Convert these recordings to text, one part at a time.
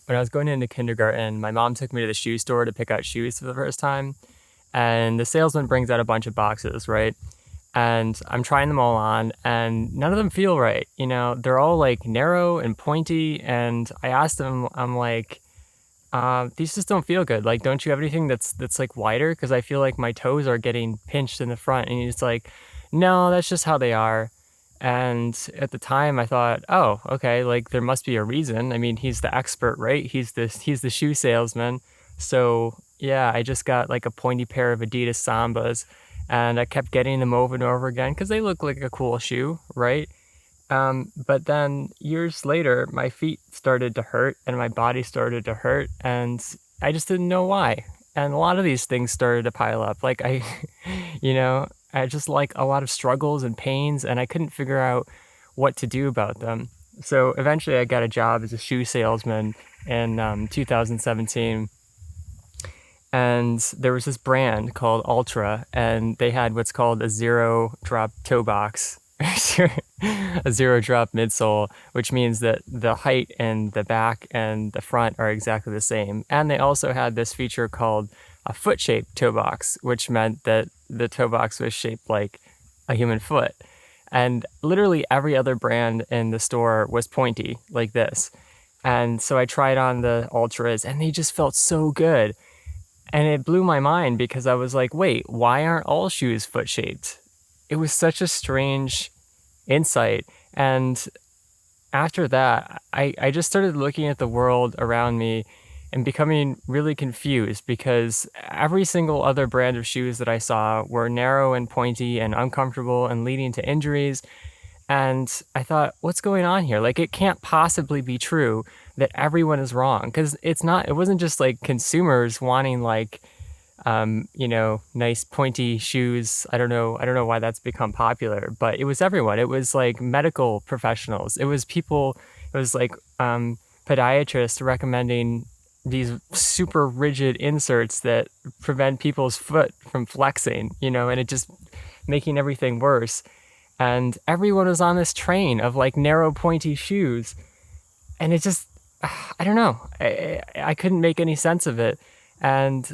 when I was going into kindergarten, my mom took me to the shoe store to pick out shoes for the first time. And the salesman brings out a bunch of boxes, right? And I'm trying them all on, and none of them feel right. They're all like narrow and pointy. And I asked him, I'm like, these just don't feel good. Like, don't you have anything that's like wider? Because I feel like my toes are getting pinched in the front. And he's like, no, that's just how they are. And at the time, I thought, oh, okay, like there must be a reason. I mean, he's the expert, right? He's the shoe salesman. So yeah, I just got like a pointy pair of Adidas Sambas, and I kept getting them over and over again because they look like a cool shoe, right? But then years later, my feet started to hurt and my body started to hurt, and I just didn't know why. And a lot of these things started to pile up. Like you know, I just like a lot of struggles and pains, and I couldn't figure out what to do about them. So eventually, I got a job as a shoe salesman in 2017. And there was this brand called Ultra, and they had what's called a zero drop toe box, a zero drop midsole, which means that the height and the back and the front are exactly the same. And they also had this feature called a foot shaped toe box, which meant that the toe box was shaped like a human foot. And literally every other brand in the store was pointy like this. And so I tried on the Ultras, and they just felt so good. And it blew my mind because I was like, wait, why aren't all shoes foot shaped? It was such a strange insight. And after that, I just started looking at the world around me and becoming really confused because every single other brand of shoes that I saw were narrow and pointy and uncomfortable and leading to injuries. And I thought, what's going on here? Like, it can't possibly be true that everyone is wrong, because it wasn't just like consumers wanting like, nice pointy shoes. I don't know why that's become popular, but it was everyone. It was like medical professionals. It was people, it was like, podiatrists recommending these super rigid inserts that prevent people's foot from flexing, and it just making everything worse. And everyone was on this train of like narrow pointy shoes, and it just, I don't know, I couldn't make any sense of it. And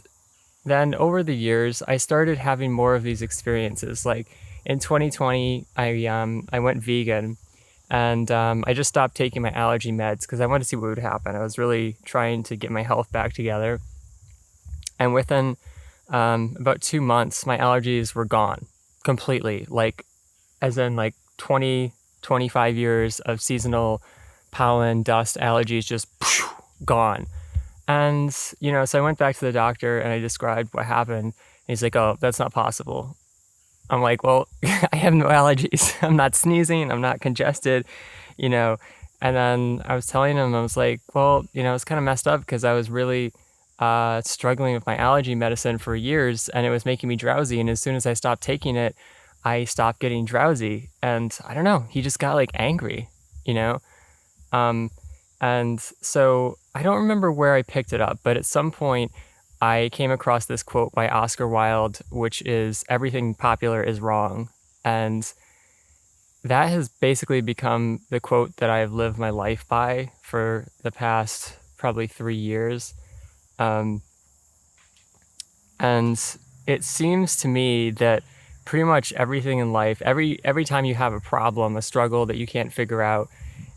then over the years I started having more of these experiences. Like in 2020, I went vegan, and I just stopped taking my allergy meds because I wanted to see what would happen. I was really trying to get my health back together, and within about 2 months my allergies were gone completely. Like, as in like 20, 25 years of seasonal pollen, dust, allergies just gone. And, so I went back to the doctor and I described what happened. And he's like, oh, that's not possible. I'm like, well, I have no allergies. I'm not sneezing. I'm not congested, And then I was telling him, I was like, well, it's kind of messed up because I was really struggling with my allergy medicine for years, and it was making me drowsy. And as soon as I stopped taking it, I stopped getting drowsy. And I don't know, he just got like angry, and so I don't remember where I picked it up, but at some point I came across this quote by Oscar Wilde, which is, everything popular is wrong. And that has basically become the quote that I've lived my life by for the past probably 3 years. And it seems to me that pretty much everything in life, every time you have a problem, a struggle that you can't figure out,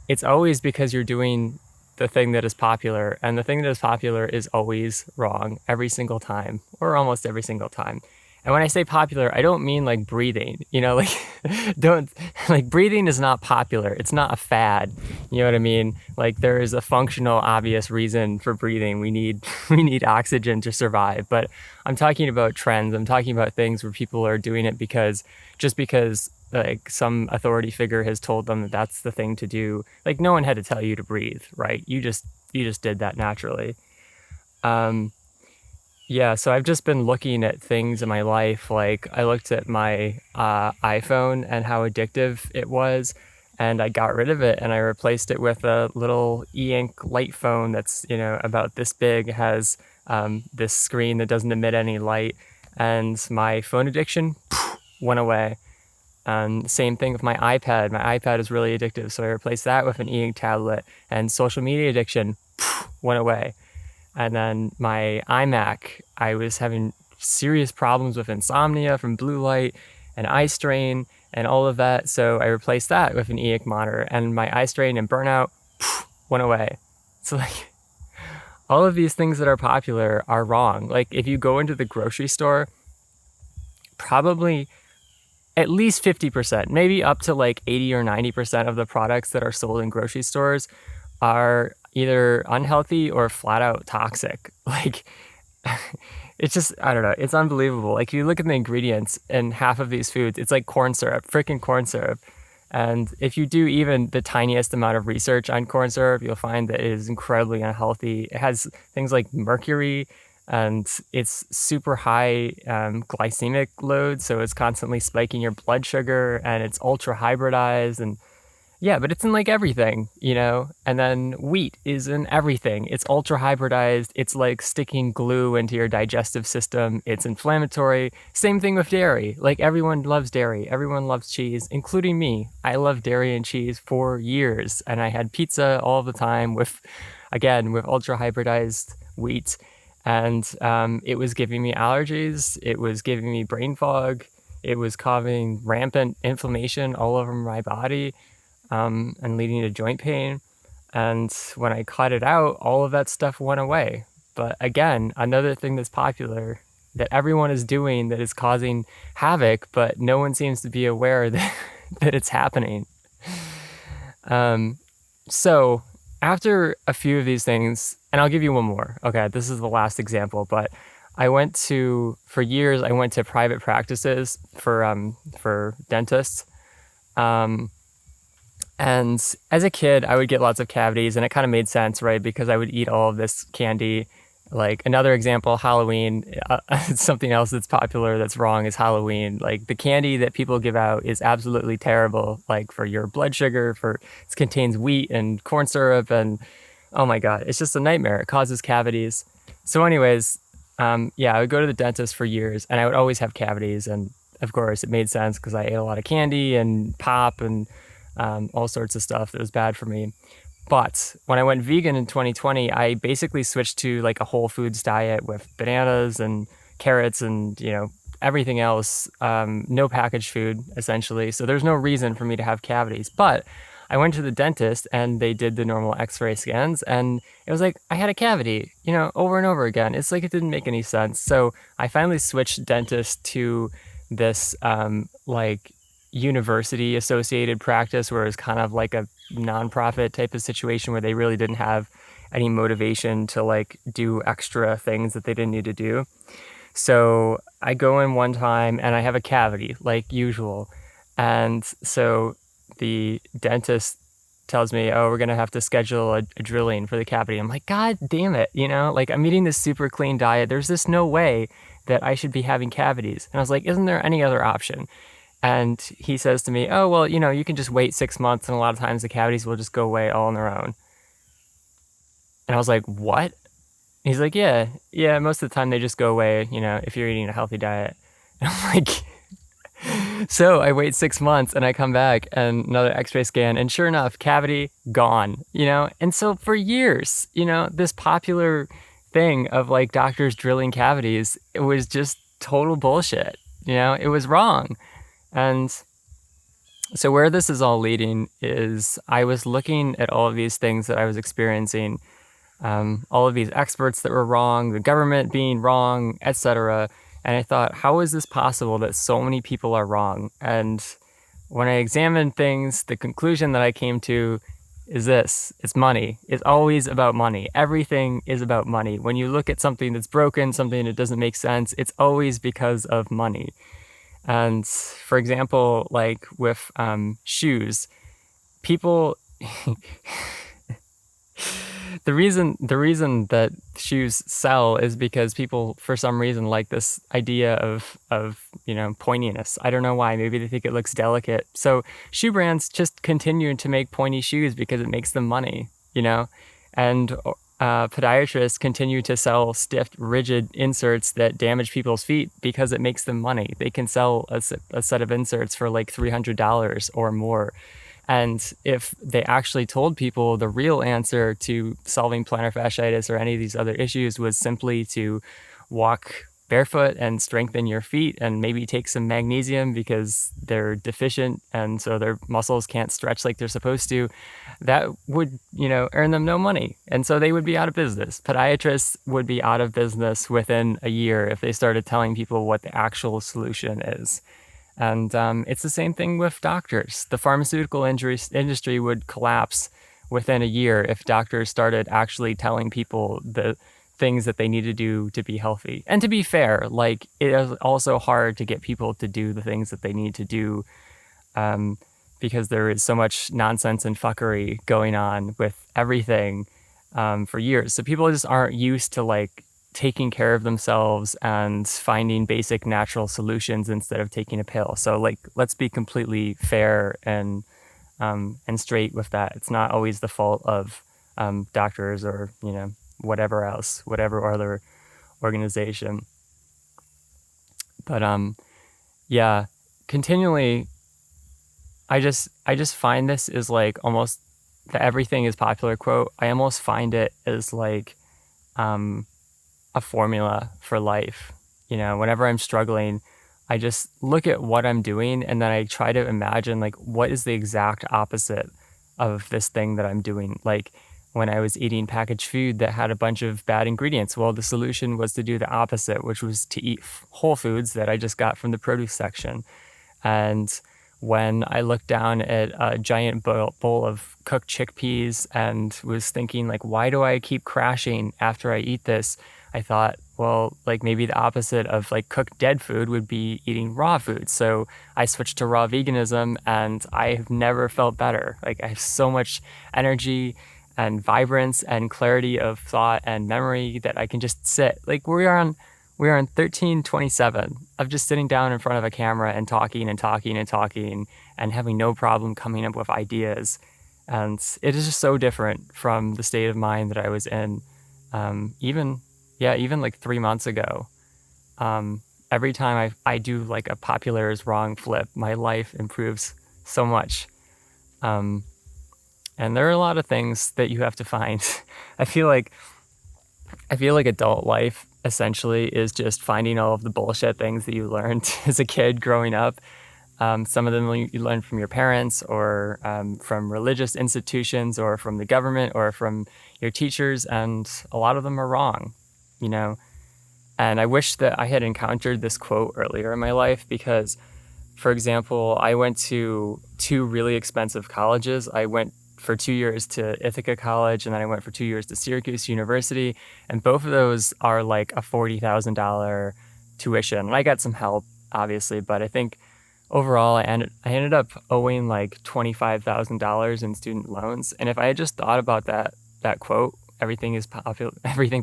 it's always because you're doing the thing that is popular, and the thing that is popular is always wrong every single time, or almost every single time. And when I say popular, I don't mean like breathing, like don't, like, breathing is not popular. It's not a fad. You know what I mean? Like, there is a functional, obvious reason for breathing. We need oxygen to survive. But I'm talking about trends. I'm talking about things where people are doing it because like some authority figure has told them that that's the thing to do. Like, no one had to tell you to breathe, right? You just did that naturally. Yeah, so I've just been looking at things in my life. Like, I looked at my iPhone and how addictive it was, and I got rid of it and I replaced it with a little e-ink light phone that's, about this big, has this screen that doesn't emit any light, and my phone addiction went away. Same thing with my iPad. My iPad is really addictive, so I replaced that with an e-ink tablet, and social media addiction went away. And then my iMac, I was having serious problems with insomnia from blue light and eye strain and all of that. So I replaced that with an EIC monitor, and my eye strain and burnout went away. So like all of these things that are popular are wrong. Like if you go into the grocery store, probably at least 50%, maybe up to like 80 or 90% of the products that are sold in grocery stores are either unhealthy or flat out toxic. Like it's just, I don't know, it's unbelievable. Like you look at the ingredients in half of these foods, it's like corn syrup, freaking corn syrup. And if you do even the tiniest amount of research on corn syrup, you'll find that it is incredibly unhealthy. It has things like mercury, and it's super high glycemic load, so it's constantly spiking your blood sugar, and it's ultra hybridized, and yeah, but it's in like everything, you know? And then wheat is in everything. It's ultra hybridized. It's like sticking glue into your digestive system. It's inflammatory. Same thing with dairy. Like everyone loves dairy. Everyone loves cheese, including me. I love dairy and cheese for years. And I had pizza all the time with, again, with ultra hybridized wheat. And it was giving me allergies. It was giving me brain fog. It was causing rampant inflammation all over my body. And leading to joint pain. And when I cut it out, all of that stuff went away. But again, another thing that's popular that everyone is doing that is causing havoc, but no one seems to be aware that, that it's happening. So after a few of these things, and I'll give you one more. Okay, this is the last example, but for years, I went to private practices for dentists. And as a kid, I would get lots of cavities, and it kind of made sense, right? Because I would eat all of this candy. Like another example, Halloween, something else that's popular that's wrong is Halloween. Like the candy that people give out is absolutely terrible, like for your blood sugar, it contains wheat and corn syrup, and oh my God, it's just a nightmare. It causes cavities. So anyways, yeah, I would go to the dentist for years, and I would always have cavities. And of course, it made sense because I ate a lot of candy and pop and all sorts of stuff that was bad for me. But when I went vegan in 2020, I basically switched to like a whole foods diet with bananas and carrots and, you know, everything else, no packaged food essentially. So there's no reason for me to have cavities. But I went to the dentist and they did the normal x-ray scans, and it was like I had a cavity, you know, over and over again. It's like it didn't make any sense. So I finally switched dentists to this like university associated practice where it was kind of like a nonprofit type of situation where they really didn't have any motivation to like do extra things that they didn't need to do. So I go in one time and I have a cavity like usual. And so the dentist tells me, oh, we're going to have to schedule a drilling for the cavity. I'm like, God damn it. You know, like I'm eating this super clean diet. There's just no way that I should be having cavities. And I was like, isn't there any other option? And he says to me, oh, well, you know, you can just wait 6 months and a lot of times the cavities will just go away all on their own. And I was like, what? He's like, yeah, most of the time they just go away, you know, if you're eating a healthy diet. And I'm like, so I wait 6 months and I come back and another x-ray scan, and sure enough, cavity gone, you know? And so for years, you know, this popular thing of like doctors drilling cavities, it was just total bullshit, you know? It was wrong. And so where this is all leading is I was looking at all of these things that I was experiencing, all of these experts that were wrong, the government being wrong, etc. And I thought, how is this possible that so many people are wrong? And when I examined things, the conclusion that I came to is this: it's money. It's always about money. Everything is about money. When you look at something that's broken, something that doesn't make sense, it's always because of money. And for example, like with shoes, people, the reason that shoes sell is because people, for some reason, like this idea of you know, pointiness. I don't know why. Maybe they think it looks delicate. So shoe brands just continue to make pointy shoes because it makes them money, you know, and podiatrists continue to sell stiff, rigid inserts that damage people's feet because it makes them money. They can sell a set of inserts for like $300 or more. And if they actually told people the real answer to solving plantar fasciitis or any of these other issues was simply to walk barefoot and strengthen your feet and maybe take some magnesium because they're deficient and so their muscles can't stretch like they're supposed to, that would, earn them no money. And so they would be out of business. Podiatrists would be out of business within a year if they started telling people what the actual solution is. And it's the same thing with doctors. The pharmaceutical industry would collapse within a year if doctors started actually telling people the things that they need to do to be healthy. And to be fair, like, it is also hard to get people to do the things that they need to do because there is so much nonsense and fuckery going on with everything for years. So people just aren't used to like taking care of themselves and finding basic natural solutions instead of taking a pill. So like, let's be completely fair and straight with that. It's not always the fault of doctors or, whatever else, whatever other organization. But yeah, continually, I just find this is like almost the everything is popular quote. I almost find it as like a formula for life. Whenever I'm struggling, I just look at what I'm doing and then I try to imagine like what is the exact opposite of this thing that I'm doing. Like when I was eating packaged food that had a bunch of bad ingredients, well, the solution was to do the opposite, which was to eat whole foods that I just got from the produce section. And when I looked down at a giant bowl of cooked chickpeas and was thinking like, why do I keep crashing after I eat this? I thought, well, like maybe the opposite of like cooked dead food would be eating raw food. So I switched to raw veganism and I have never felt better. Like I have so much energy and vibrance and clarity of thought and memory that I can just sit. Like we're on 1327 of just sitting down in front of a camera and talking and talking and talking and having no problem coming up with ideas. And it is just so different from the state of mind that I was in even like 3 months ago. Every time I do like a popular is wrong flip, my life improves so much. And there are a lot of things that you have to find. I feel like adult life essentially is just finding all of the bullshit things that you learned as a kid growing up. Some of them you learn from your parents or from religious institutions or from the government or from your teachers, and a lot of them are wrong, And I wish that I had encountered this quote earlier in my life because, for example, I went to 2 really expensive colleges. I went for 2 years to Ithaca College, and then I went for 2 years to Syracuse University, and both of those are like a $40,000 tuition. And I got some help, obviously, but I think overall I ended up owing like $25,000 in student loans. And if I had just thought about that quote, everything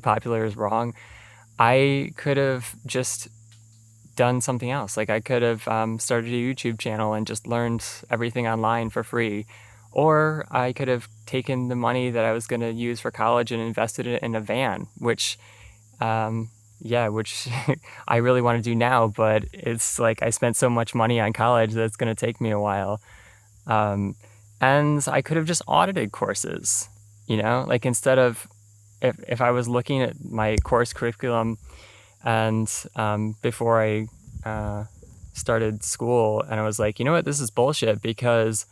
popular is wrong, I could have just done something else. Like I could have started a YouTube channel and just learned everything online for free. Or I could have taken the money that I was going to use for college and invested it in a van, which I really want to do now, but it's like I spent so much money on college that it's going to take me a while. And I could have just audited courses, like instead of, if I was looking at my course curriculum and before I started school and I was like, you know what, this is bullshit because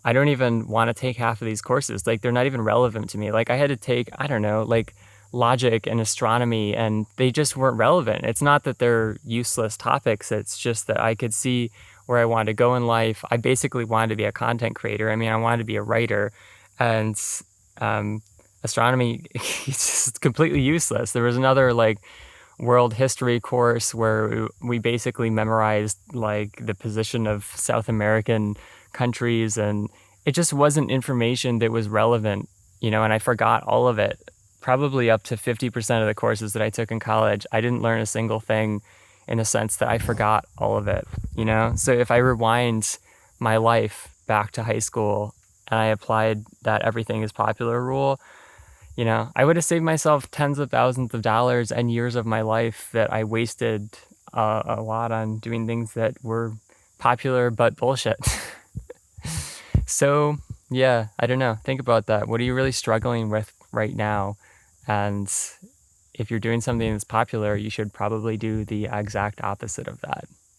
I don't even want to take half of these courses. Like they're not even relevant to me. Like I had to take, I don't know, like logic and astronomy, and they just weren't relevant. It's not that they're useless topics. It's just that I could see where I wanted to go in life. I basically wanted to be a content creator. I mean, I wanted to be a writer, and astronomy is just completely useless. There was another like world history course where we basically memorized like the position of South American countries, and it just wasn't information that was relevant, and I forgot all of it. Probably up to 50% of the courses that I took in college, I didn't learn a single thing in a sense that I forgot all of it, So if I rewind my life back to high school and I applied that everything is popular rule, I would have saved myself tens of thousands of dollars and years of my life that I wasted a lot on doing things that were popular but bullshit. So, yeah, I don't know. Think about that. What are you really struggling with right now? And if you're doing something that's popular, you should probably do the exact opposite of that.